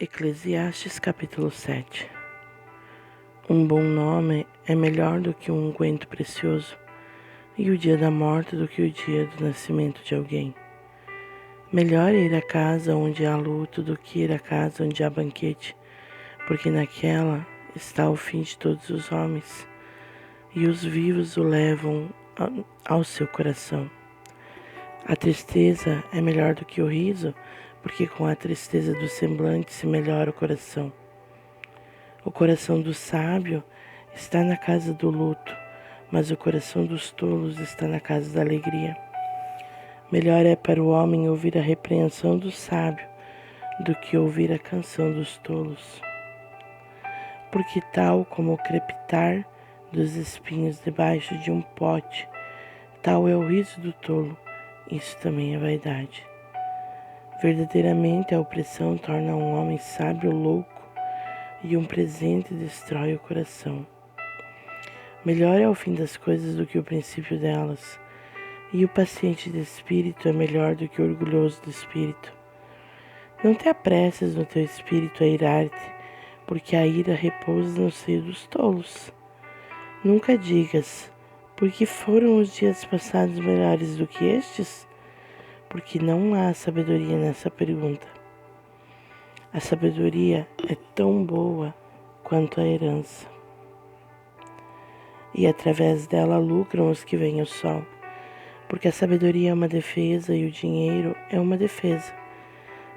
Eclesiastes capítulo 7. Um bom nome é melhor do que um unguento precioso, e o dia da morte do que o dia do nascimento de alguém. Melhor é ir à casa onde há luto do que ir à casa onde há banquete, porque naquela está o fim de todos os homens, e os vivos o levam ao seu coração. A tristeza é melhor do que o riso, porque com a tristeza do semblante se melhora o coração. O coração do sábio está na casa do luto, mas o coração dos tolos está na casa da alegria. Melhor é para o homem ouvir a repreensão do sábio do que ouvir a canção dos tolos. Porque tal como o crepitar dos espinhos debaixo de um pote, tal é o riso do tolo, isso também é vaidade. Verdadeiramente a opressão torna um homem sábio louco, e um presente destrói o coração. Melhor é o fim das coisas do que o princípio delas, e o paciente de espírito é melhor do que o orgulhoso de espírito. Não te apresses no teu espírito a irar-te, porque a ira repousa no seio dos tolos. Nunca digas, porque foram os dias passados melhores do que estes? Porque não há sabedoria nessa pergunta. A sabedoria é tão boa quanto a herança, e através dela lucram os que veem o sol, porque a sabedoria é uma defesa e o dinheiro é uma defesa,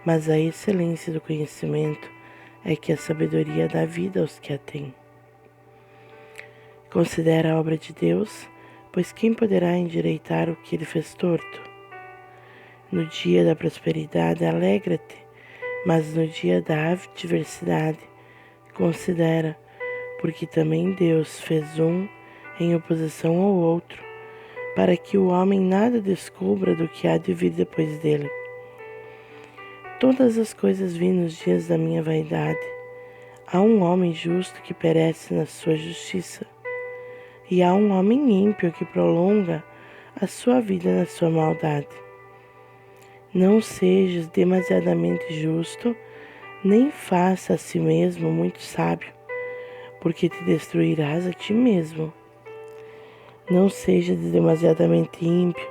mas a excelência do conhecimento é que a sabedoria dá vida aos que a têm. Considera a obra de Deus, pois quem poderá endireitar o que ele fez torto? No dia da prosperidade alegra-te, mas no dia da adversidade considera, porque também Deus fez um em oposição ao outro, para que o homem nada descubra do que há de vir depois dele. Todas as coisas vi nos dias da minha vaidade. Há um homem justo que perece na sua justiça, e há um homem ímpio que prolonga a sua vida na sua maldade. Não sejas demasiadamente justo, nem faça a si mesmo muito sábio, porque te destruirás a ti mesmo. Não sejas demasiadamente ímpio,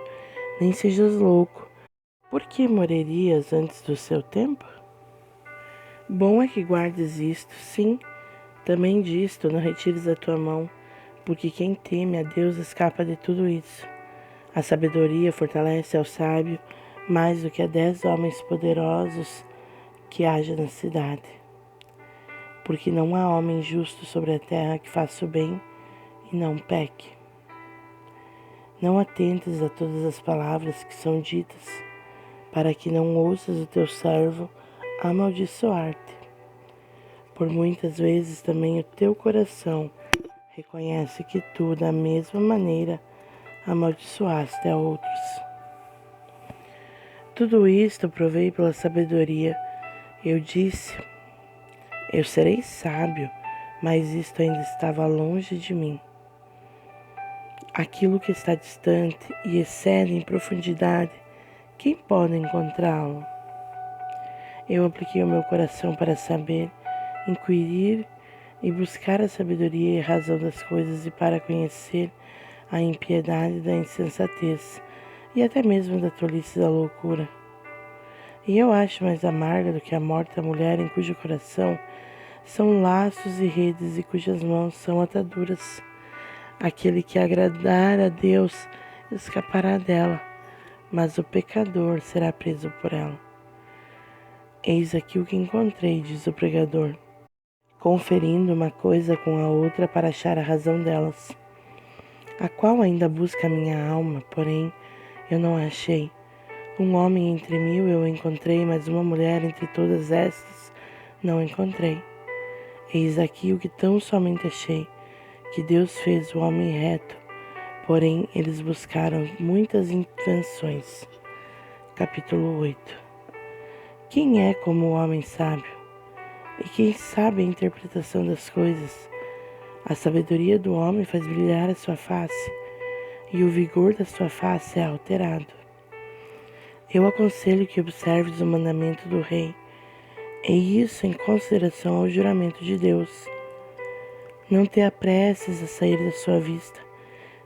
nem sejas louco, porque morrerias antes do seu tempo? Bom é que guardes isto, sim, também disto não retires a tua mão, porque quem teme a Deus escapa de tudo isso. A sabedoria fortalece ao sábio mais do que a 10 homens poderosos que haja na cidade. Porque não há homem justo sobre a terra que faça o bem e não peque. Não atentes a todas as palavras que são ditas, para que não ouças o teu servo amaldiçoar-te. Por muitas vezes também o teu coração reconhece que tu, da mesma maneira, amaldiçoaste a outros. Tudo isto provei pela sabedoria. Eu disse, eu serei sábio, mas isto ainda estava longe de mim. Aquilo que está distante e excede em profundidade, quem pode encontrá-lo? Eu apliquei o meu coração para saber, inquirir e buscar a sabedoria e a razão das coisas, e para conhecer a impiedade da insensatez, e até mesmo da tolice da loucura. E eu acho mais amarga do que a morte a mulher em cujo coração são laços e redes e cujas mãos são ataduras. Aquele que agradar a Deus escapará dela, mas o pecador será preso por ela. Eis aqui o que encontrei, diz o pregador, conferindo uma coisa com a outra para achar a razão delas, a qual ainda busca a minha alma, porém eu não a achei. Um homem entre 1000 eu encontrei, mas uma mulher entre todas estas não encontrei. Eis aqui o que tão somente achei, que Deus fez o homem reto, porém eles buscaram muitas invenções. Capítulo 8. Quem é como o homem sábio? E quem sabe a interpretação das coisas? A sabedoria do homem faz brilhar a sua face, e o vigor da sua face é alterado. Eu aconselho que observes o mandamento do rei. E isso em consideração ao juramento de Deus. Não te apresses a sair da sua vista,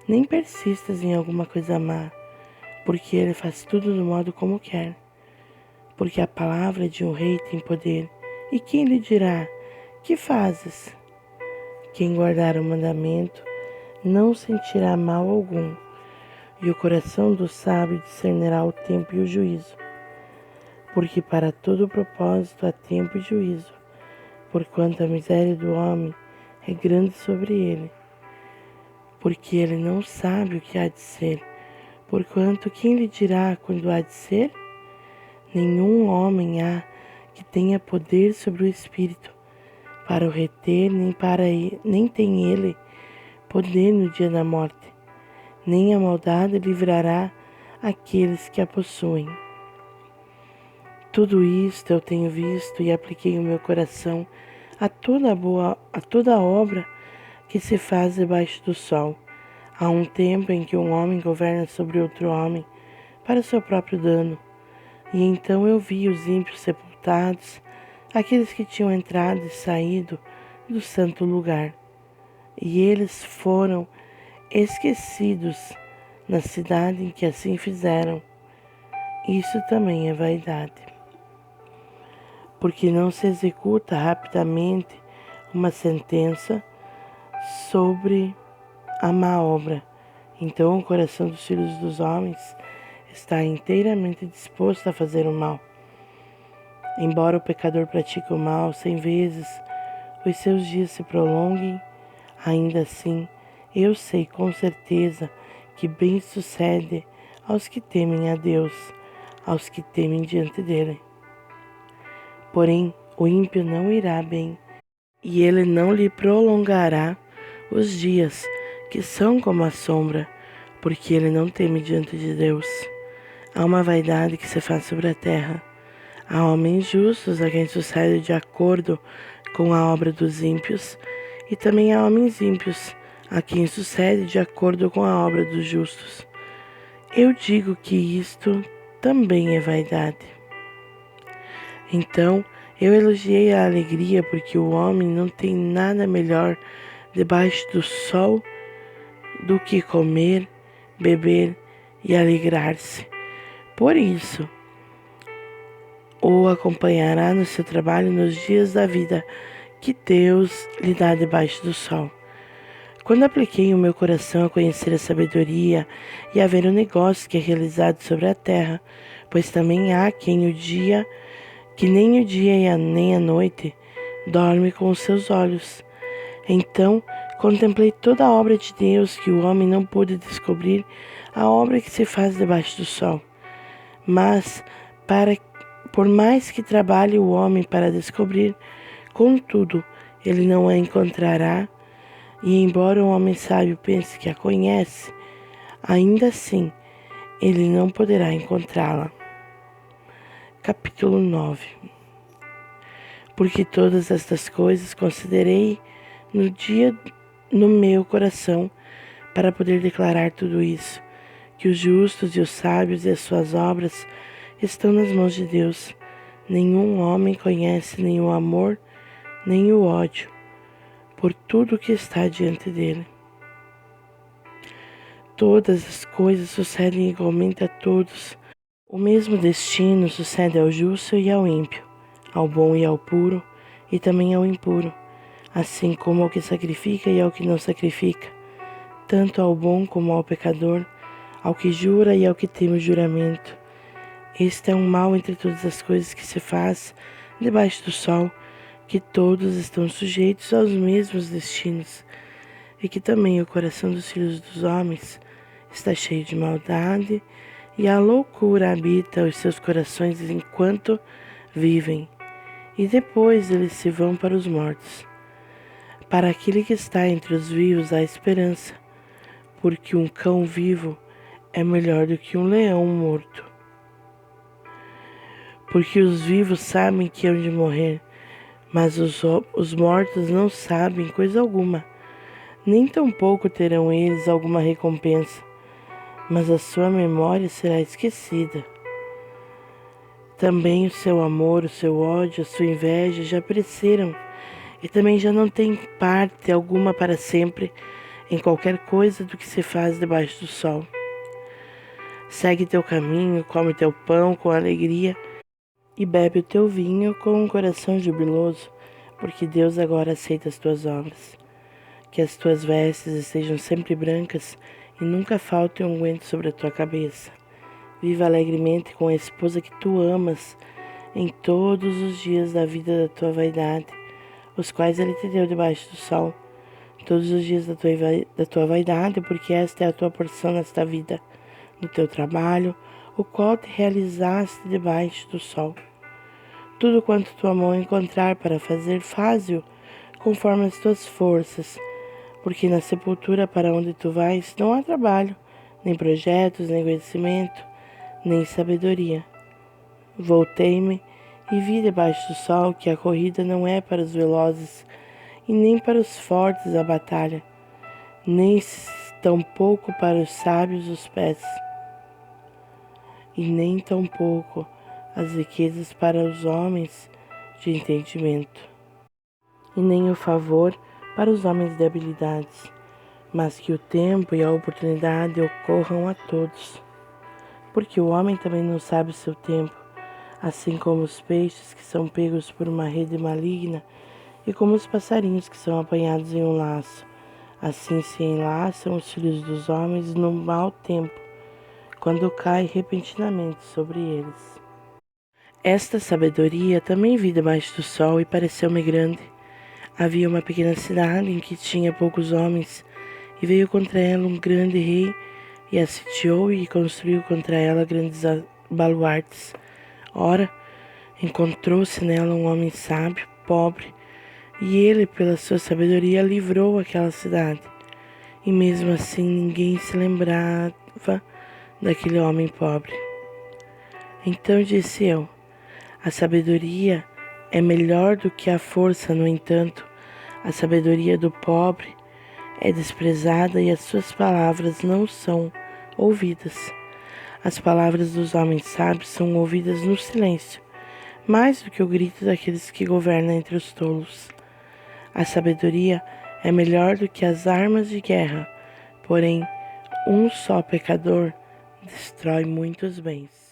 nem persistas em alguma coisa má, porque ele faz tudo do modo como quer. Porque a palavra de um rei tem poder, e quem lhe dirá, que fazes? Quem guardar o mandamento não sentirá mal algum, e o coração do sábio discernirá o tempo e o juízo. Porque para todo propósito há tempo e juízo, porquanto a miséria do homem é grande sobre ele. Porque ele não sabe o que há de ser, porquanto quem lhe dirá quando há de ser? Nenhum homem há que tenha poder sobre o espírito, para o reter, nem tem ele poder no dia da morte, nem a maldade livrará aqueles que a possuem. Tudo isto eu tenho visto e apliquei o meu coração a toda obra que se faz debaixo do sol. Há um tempo em que um homem governa sobre outro homem para seu próprio dano. E então eu vi os ímpios sepultados, aqueles que tinham entrado e saído do santo lugar. E eles foram esquecidos na cidade em que assim fizeram. Isso também é vaidade. Porque não se executa rapidamente uma sentença sobre a má obra. Então o coração dos filhos dos homens está inteiramente disposto a fazer o mal. Embora o pecador pratique o mal 100 vezes, os seus dias se prolonguem, ainda assim, eu sei com certeza que bem sucede aos que temem a Deus, aos que temem diante dele. Porém, o ímpio não irá bem, e ele não lhe prolongará os dias, que são como a sombra, porque ele não teme diante de Deus. Há uma vaidade que se faz sobre a terra. Há homens justos a quem sucede de acordo com a obra dos ímpios, e também há homens ímpios a quem sucede de acordo com a obra dos justos. Eu digo que isto também é vaidade. Então eu elogiei a alegria, porque o homem não tem nada melhor debaixo do sol do que comer, beber e alegrar-se. Por isso, o acompanhará no seu trabalho nos dias da vida que Deus lhe dá debaixo do sol. Quando apliquei o meu coração a conhecer a sabedoria e a ver o negócio que é realizado sobre a terra, pois também há que nem o dia e nem a noite dorme com os seus olhos. Então contemplei toda a obra de Deus, que o homem não pôde descobrir a obra que se faz debaixo do sol. Mas, por mais que trabalhe o homem para descobrir, contudo, ele não a encontrará, e embora o homem sábio pense que a conhece, ainda assim ele não poderá encontrá-la. Capítulo 9. Porque todas estas coisas considerei no meu coração, para poder declarar tudo isso, que os justos e os sábios e as suas obras estão nas mãos de Deus. Nenhum homem conhece nem o amor, nem o ódio, por tudo que está diante dele. Todas as coisas sucedem igualmente a todos. O mesmo destino sucede ao justo e ao ímpio, ao bom e ao puro, e também ao impuro, assim como ao que sacrifica e ao que não sacrifica, tanto ao bom como ao pecador, ao que jura e ao que teme o juramento. Este é um mal entre todas as coisas que se faz debaixo do sol, que todos estão sujeitos aos mesmos destinos, e que também o coração dos filhos dos homens está cheio de maldade, e a loucura habita os seus corações enquanto vivem, e depois eles se vão para os mortos. Para aquele que está entre os vivos há esperança, porque um cão vivo é melhor do que um leão morto. Porque os vivos sabem que hão de morrer, mas os mortos não sabem coisa alguma, nem tampouco terão eles alguma recompensa, mas a sua memória será esquecida. Também o seu amor, o seu ódio, a sua inveja já pereceram e também já não tem parte alguma para sempre em qualquer coisa do que se faz debaixo do sol. Segue teu caminho, come teu pão com alegria e bebe o teu vinho com um coração jubiloso, porque Deus agora aceita as tuas obras. Que as tuas vestes estejam sempre brancas e nunca falte um unguento sobre a tua cabeça. Viva alegremente com a esposa que tu amas em todos os dias da vida da tua vaidade, os quais Ele te deu debaixo do sol, todos os dias da tua vaidade, porque esta é a tua porção nesta vida, no teu trabalho, o qual te realizaste debaixo do sol. Tudo quanto tua mão encontrar para fazer, faze-o conforme as tuas forças, porque na sepultura para onde tu vais não há trabalho, nem projetos, nem conhecimento, nem sabedoria. Voltei-me e vi debaixo do sol que a corrida não é para os velozes, e nem para os fortes a batalha, nem tampouco para os sábios os pés, e nem tampouco as riquezas para os homens de entendimento, e nem o favor para os homens de habilidades, mas que o tempo e a oportunidade ocorram a todos. Porque o homem também não sabe o seu tempo, assim como os peixes que são pegos por uma rede maligna, e como os passarinhos que são apanhados em um laço. Assim se enlaçam os filhos dos homens no mau tempo, quando cai repentinamente sobre eles. Esta sabedoria também vi debaixo do sol e pareceu-me grande. Havia uma pequena cidade em que tinha poucos homens, e veio contra ela um grande rei, e a sitiou e construiu contra ela grandes baluartes. Ora, encontrou-se nela um homem sábio, pobre, e ele, pela sua sabedoria, livrou aquela cidade. E mesmo assim ninguém se lembrava daquele homem pobre. Então disse eu: a sabedoria é melhor do que a força, no entanto, a sabedoria do pobre é desprezada e as suas palavras não são ouvidas. As palavras dos homens sábios são ouvidas no silêncio, mais do que o grito daqueles que governam entre os tolos. A sabedoria é melhor do que as armas de guerra, porém, um só pecador destrói muitos bens.